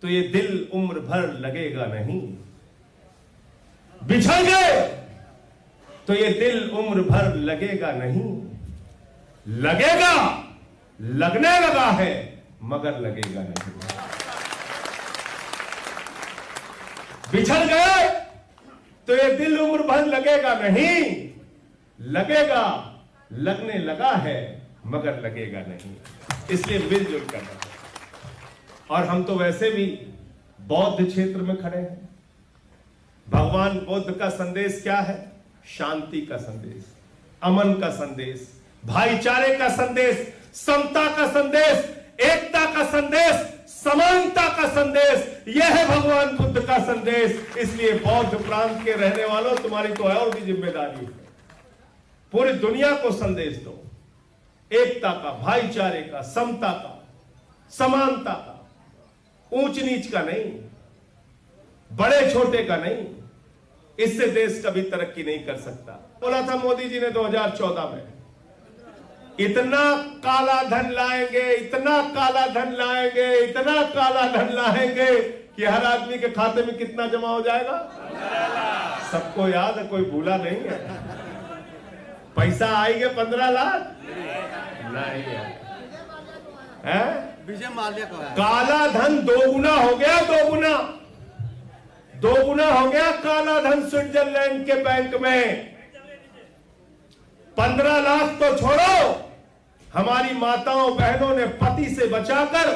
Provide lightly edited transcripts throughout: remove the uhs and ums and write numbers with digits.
तो ये दिल उम्र भर लगेगा नहीं। बिछड़ गए तो ये दिल उम्र भर लगेगा नहीं। लगेगा, लगने लगा है मगर लगेगा नहीं। बिछड़ गए तो ये दिल उम्र भर लगेगा नहीं। लगेगा, लगने लगा है मगर लगेगा नहीं। इसलिए मिलजुल कर रहे। और हम तो वैसे भी बौद्ध क्षेत्र में खड़े हैं। भगवान बुद्ध का संदेश क्या है? शांति का संदेश, अमन का संदेश, भाईचारे का संदेश, समता का संदेश, एकता का संदेश, समानता का संदेश। यह है भगवान बुद्ध का संदेश। इसलिए बौद्ध प्रांत के रहने वालों, तुम्हारी तो और भी जिम्मेदारी है। पूरी दुनिया को संदेश दो, एकता का, भाईचारे का, समता का, समानता का, ऊंच नीच का नहीं, बड़े छोटे का नहीं। इससे देश कभी तरक्की नहीं कर सकता। बोला था मोदी जी ने 2014 में, इतना काला धन लाएंगे, इतना काला धन लाएंगे, इतना काला धन लाएंगे कि हर आदमी के खाते में कितना जमा हो जाएगा? सबको याद है, कोई भूला नहीं है। पैसा आएंगे 15 लाख नहीं है। विजय माल्या को काला धन दोगुना हो गया, दोगुना हो गया काला धन स्विट्जरलैंड के बैंक में। 15 लाख तो छोड़ो, हमारी माताओं बहनों ने पति से बचाकर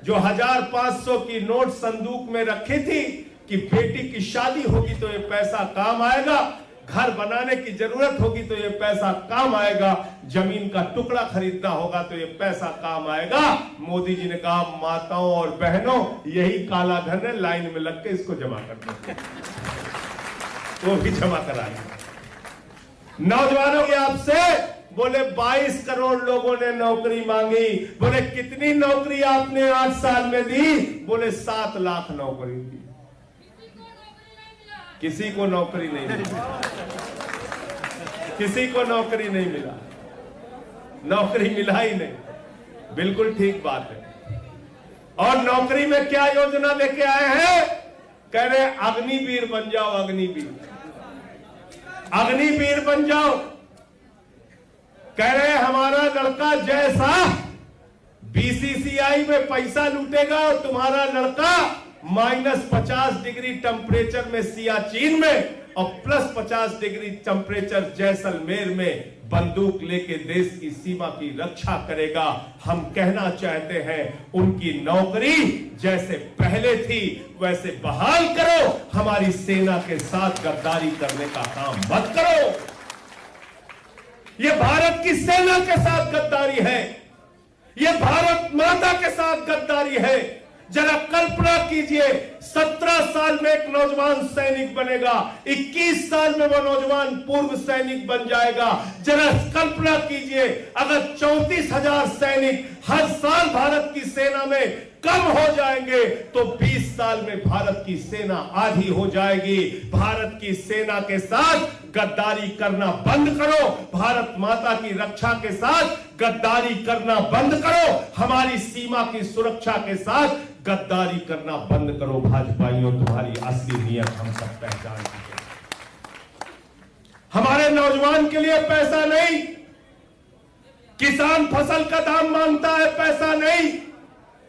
जो 1500 की नोट संदूक में रखी थी कि बेटी की शादी होगी तो ये पैसा काम आएगा, घर बनाने की जरूरत होगी तो ये पैसा काम आएगा, जमीन का टुकड़ा खरीदना होगा तो ये पैसा काम आएगा। मोदी जी ने कहा, माताओं और बहनों, यही काला धन है, लाइन में लग के इसको जमा कर दो। वो भी जमा कराएंगे। नौजवानों के आपसे बोले 22 करोड़ लोगों ने नौकरी मांगी। बोले कितनी नौकरी आपने 8 साल में दी? बोले 7 लाख नौकरी दी। किसी को नौकरी नहीं मिला, किसी को नौकरी नहीं मिला, नौकरी मिला ही नहीं। बिल्कुल ठीक बात है। और नौकरी में क्या योजना लेके आए हैं? कह रहे अग्निवीर बन जाओ, अग्निवीर, अग्निवीर बन जाओ। कह रहे हमारा लड़का जैसा बीसीसीआई में पैसा लूटेगा और तुम्हारा लड़का -50 डिग्री टेम्परेचर में सियाचिन में और +50 डिग्री टेम्परेचर जैसलमेर में बंदूक लेके देश की सीमा की रक्षा करेगा। हम कहना चाहते हैं, उनकी नौकरी जैसे पहले थी वैसे बहाल करो। हमारी सेना के साथ गद्दारी करने का काम मत करो। यह भारत की सेना के साथ गद्दारी है, यह भारत माता के साथ गद्दारी है। जरा कल्पना कीजिए, 17 साल में एक नौजवान सैनिक बनेगा, 21 साल में वो नौजवान पूर्व सैनिक बन जाएगा। जरा कल्पना कीजिए, अगर 34,000 सैनिक हर साल भारत की सेना में कम हो जाएंगे तो 20 साल में भारत की सेना आधी हो जाएगी। भारत की सेना के साथ गद्दारी करना बंद करो। भारत माता की रक्षा के साथ गद्दारी करना बंद करो। हमारी सीमा की सुरक्षा के साथ गद्दारी करना बंद करो। भाजपाइयों, तुम्हारी असली नीयत हम सब पहचान चुके हैं। हमारे नौजवान के लिए पैसा नहीं, किसान फसल का दाम मांगता है, पैसा नहीं।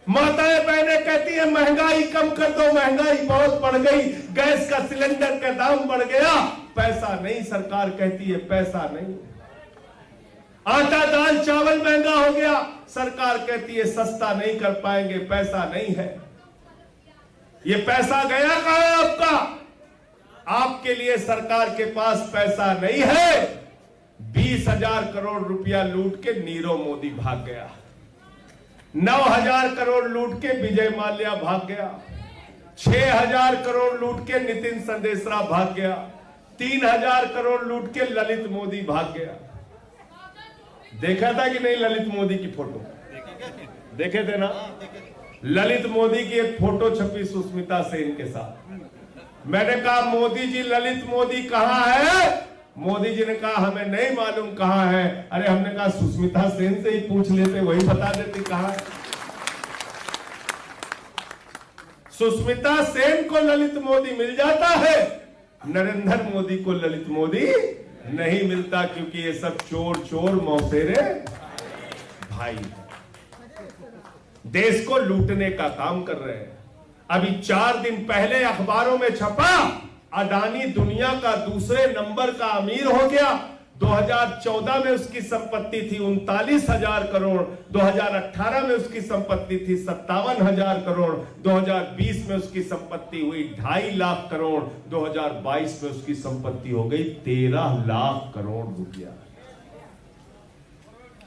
माताएं बहनें कहती है महंगाई कम कर दो, महंगाई बहुत बढ़ गई, गैस का सिलेंडर का दाम बढ़ गया, पैसा नहीं। सरकार कहती है पैसा नहीं। आटा दाल चावल महंगा हो गया, सरकार कहती है सस्ता नहीं कर पाएंगे, पैसा नहीं है। ये पैसा गया कहां है आपका? आपके लिए सरकार के पास पैसा नहीं है। 20,000 करोड़ रुपया लूट के नीरव मोदी भाग गया, 9,000 करोड़ लूट के विजय माल्या भाग गया, 6,000 करोड़ लूट के नितिन संदेशरा भाग गया, 3,000 करोड़ लूट के ललित मोदी भाग गया। देखा था कि नहीं ललित मोदी की फोटो? देखे थे ना? ललित मोदी की एक फोटो छपी सुष्मिता सेन के साथ। मैंने कहा मोदी जी, ललित मोदी कहां है? मोदी जी ने कहा हमें नहीं मालूम कहां है। अरे हमने कहा सुष्मिता सेन से ही पूछ लेते, वही बता देती कहां है। सुष्मिता सेन को ललित मोदी मिल जाता है, नरेंद्र मोदी को ललित मोदी नहीं मिलता, क्योंकि ये सब चोर चोर मौसेरे भाई देश को लूटने का काम कर रहे हैं। अभी 4 दिन पहले अखबारों में छपा, अडानी दुनिया का दूसरे नंबर का अमीर हो गया। 2014 में उसकी संपत्ति थी 39,000 करोड़, 2018 में उसकी संपत्ति थी 57,000 करोड़, 2020 में उसकी संपत्ति हुई 2.5 लाख करोड़, 2022 में उसकी संपत्ति हो गई 13 लाख करोड़ रुपया।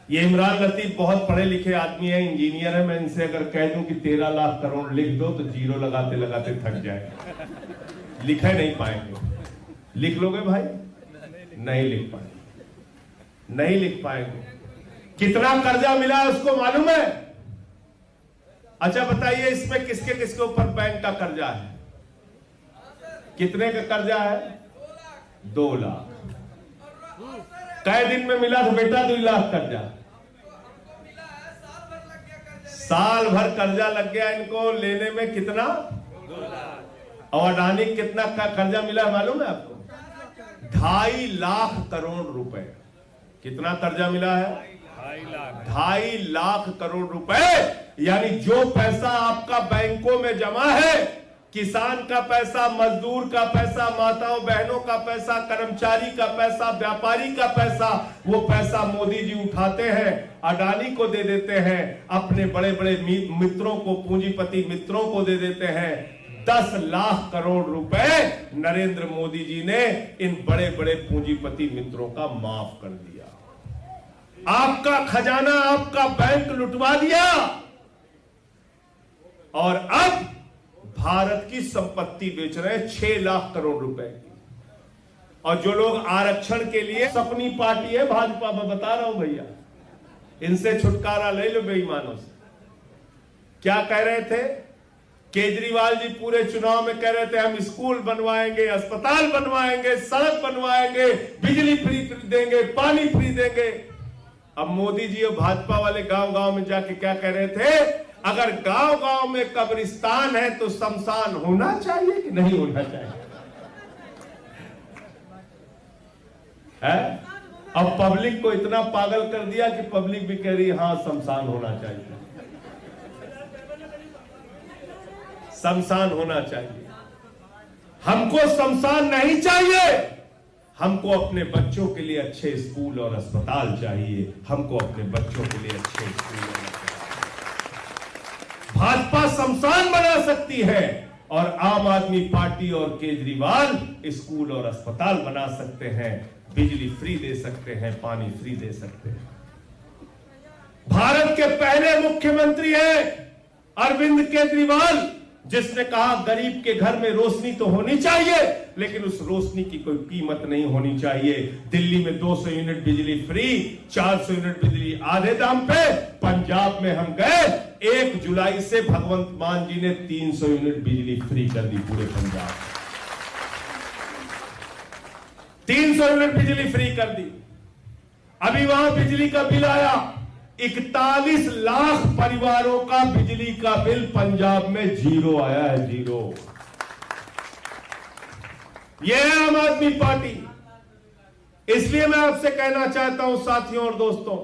ये इमरान लतीफ बहुत पढ़े लिखे आदमी है, इंजीनियर है। मैं इनसे अगर कह दूं कि 13 लाख करोड़ लिख दो तो जीरो लगाते लगाते थक जाए, लिखे नहीं पाएंगे। लिख लोगे भाई? नहीं लिख पाएंगे, नहीं लिख पाएंगे। कितना कर्जा मिला है उसको मालूम है? अच्छा बताइए, इसमें किसके किसके ऊपर बैंक का कर्जा है? कितने का कर्जा है? 2 लाख। कई दिन में मिला था बेटा 2 लाख कर्जा? साल भर कर्जा लग गया इनको लेने में। कितना? 2 लाख। और अडानी कितना का कर्जा मिला मालूम है आपको? 2.5 लाख करोड़ रुपए। कितना कर्जा मिला है? 2.5 लाख करोड़ रुपए। यानी जो पैसा आपका बैंकों में जमा है, किसान का पैसा, मजदूर का पैसा, माताओं बहनों का पैसा, कर्मचारी का पैसा, व्यापारी का पैसा, वो पैसा मोदी जी उठाते हैं, अडानी को दे देते हैं, अपने बड़े बड़े मित्रों को, पूंजीपति मित्रों को दे देते हैं। 10 लाख करोड़ रुपए नरेंद्र मोदी जी ने इन बड़े बड़े पूंजीपति मित्रों का माफ कर दिया। आपका खजाना, आपका बैंक लुटवा दिया। और अब भारत की संपत्ति बेच रहे हैं 6 लाख करोड़ रुपए की। और जो लोग आरक्षण के लिए, अपनी पार्टी है भाजपा, मैं बता रहा हूं भैया, इनसे छुटकारा ले लो बेईमानों से। क्या कह रहे थे केजरीवाल जी? पूरे चुनाव में कह रहे थे हम स्कूल बनवाएंगे, अस्पताल बनवाएंगे, सड़क बनवाएंगे, बिजली फ्री देंगे, पानी फ्री देंगे। अब मोदी जी और भाजपा वाले गांव गांव में जाके क्या कह रहे थे? अगर गांव गांव में कब्रिस्तान है तो शमशान होना चाहिए कि नहीं होना चाहिए? है? अब पब्लिक को इतना पागल कर दिया कि पब्लिक भी कह रही है हाँ शमशान होना चाहिए, शमशान होना चाहिए। हमको शमशान नहीं चाहिए, हमको अपने बच्चों के लिए अच्छे स्कूल और अस्पताल चाहिए। हमको अपने बच्चों के लिए अच्छे स्कूल और भाजपा शमशान बना सकती है और आम आदमी पार्टी और केजरीवाल स्कूल और अस्पताल बना सकते हैं, बिजली फ्री दे सकते हैं, पानी फ्री दे सकते हैं। भारत के पहले मुख्यमंत्री हैं अरविंद केजरीवाल, जिसने कहा गरीब के घर में रोशनी तो होनी चाहिए, लेकिन उस रोशनी की कोई कीमत नहीं होनी चाहिए। दिल्ली में 200 यूनिट बिजली फ्री, 400 यूनिट बिजली आधे दाम पे। पंजाब में हम गए, 1 जुलाई से भगवंत मान जी ने 300 यूनिट बिजली फ्री कर दी पूरे पंजाब। 300 यूनिट बिजली फ्री कर दी। अभी वहां बिजली का बिल आया, 41 लाख परिवारों का बिजली का बिल पंजाब में जीरो आया है, जीरो। यह है आम आदमी पार्टी। इसलिए मैं आपसे कहना चाहता हूं साथियों और दोस्तों,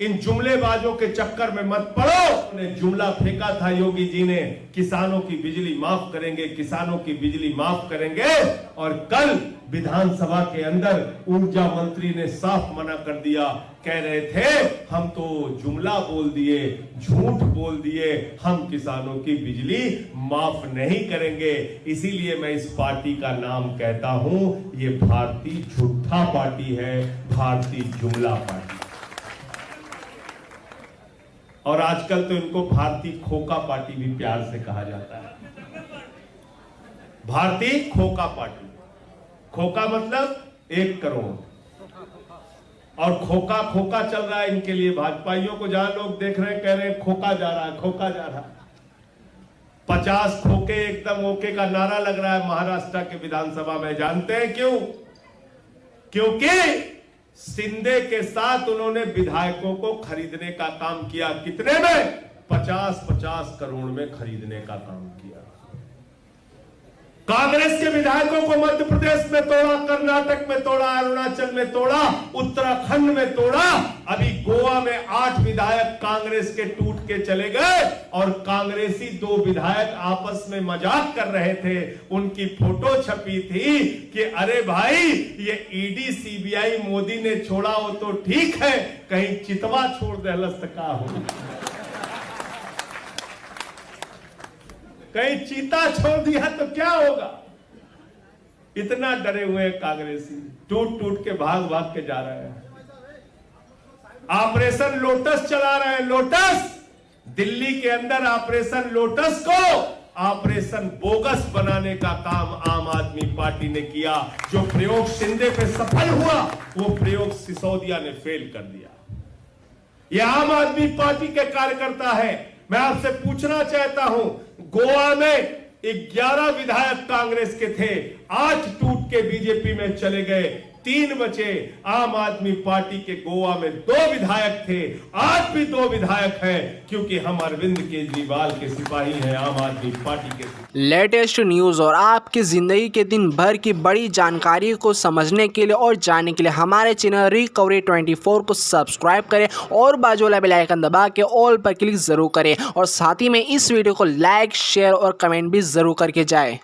इन जुमलेबाजों के चक्कर में मत पड़ो। उन्हें जुमला फेंका था योगी जी ने, किसानों की बिजली माफ करेंगे, किसानों की बिजली माफ करेंगे। और कल विधानसभा के अंदर ऊर्जा मंत्री ने साफ मना कर दिया। कह रहे थे हम तो जुमला बोल दिए, झूठ बोल दिए, हम किसानों की बिजली माफ नहीं करेंगे। इसीलिए मैं इस पार्टी का नाम कहता हूं, ये भारतीय झूठा पार्टी है, भारतीय जुमला पार्टी। और आजकल तो इनको भारतीय खोका पार्टी भी प्यार से कहा जाता है। भारतीय खोका पार्टी। खोका मतलब 1 करोड़। और खोका खोका चल रहा है इनके लिए। भाजपाइयों को जहां लोग देख रहे हैं, कह रहे हैं खोका जा रहा है, खोका जा रहा है। 50 खोके एकदम ओके का नारा लग रहा है महाराष्ट्र के विधानसभा में। जानते हैं क्यों? क्योंकि शिंदे के साथ उन्होंने विधायकों को खरीदने का काम किया। कितने में? 50-50 करोड़ में खरीदने का काम किया। कांग्रेस के विधायकों को मध्य प्रदेश में तोड़ा, कर्नाटक में तोड़ा, अरुणाचल में तोड़ा, उत्तराखंड में तोड़ा। अभी गोवा में 8 विधायक कांग्रेस के टूट के चले गए और कांग्रेसी 2 विधायक आपस में मजाक कर रहे थे। उनकी फोटो छपी थी कि अरे भाई ये ईडी सीबीआई मोदी ने छोड़ा हो तो ठीक है, कहीं चितवा छोड़ दे का हो, कहीं चीता छोड़ दिया तो क्या होगा। इतना डरे हुए कांग्रेसी, टूट टूट के भाग भाग के जा रहे हैं। ऑपरेशन लोटस चला रहे हैं। लोटस दिल्ली के अंदर ऑपरेशन लोटस को ऑपरेशन बोगस बनाने का काम आम आदमी पार्टी ने किया। जो प्रयोग शिंदे पे सफल हुआ वो प्रयोग सिसोदिया ने फेल कर दिया। ये आम आदमी पार्टी के कार्यकर्ता है। मैं आपसे पूछना चाहता हूं, गोवा में 11 विधायक कांग्रेस के थे, आज टूट के बीजेपी में चले गए। 3 बचे। आम आदमी पार्टी के गोवा में 2 विधायक थे, आज भी 2 विधायक हैं, क्योंकि हम अरविंद केजरीवाल के सिपाही हैं, आम आदमी पार्टी के। लेटेस्ट न्यूज और आपकी जिंदगी के दिन भर की बड़ी जानकारी को समझने के लिए और जानने के लिए हमारे चैनल रिकवरी 24 को सब्सक्राइब करें और बाजू वाला बेल आइकन दबा के ऑल पर क्लिक जरूर करें और साथ ही में इस वीडियो को लाइक, शेयर और कमेंट भी जरूर करके जाए।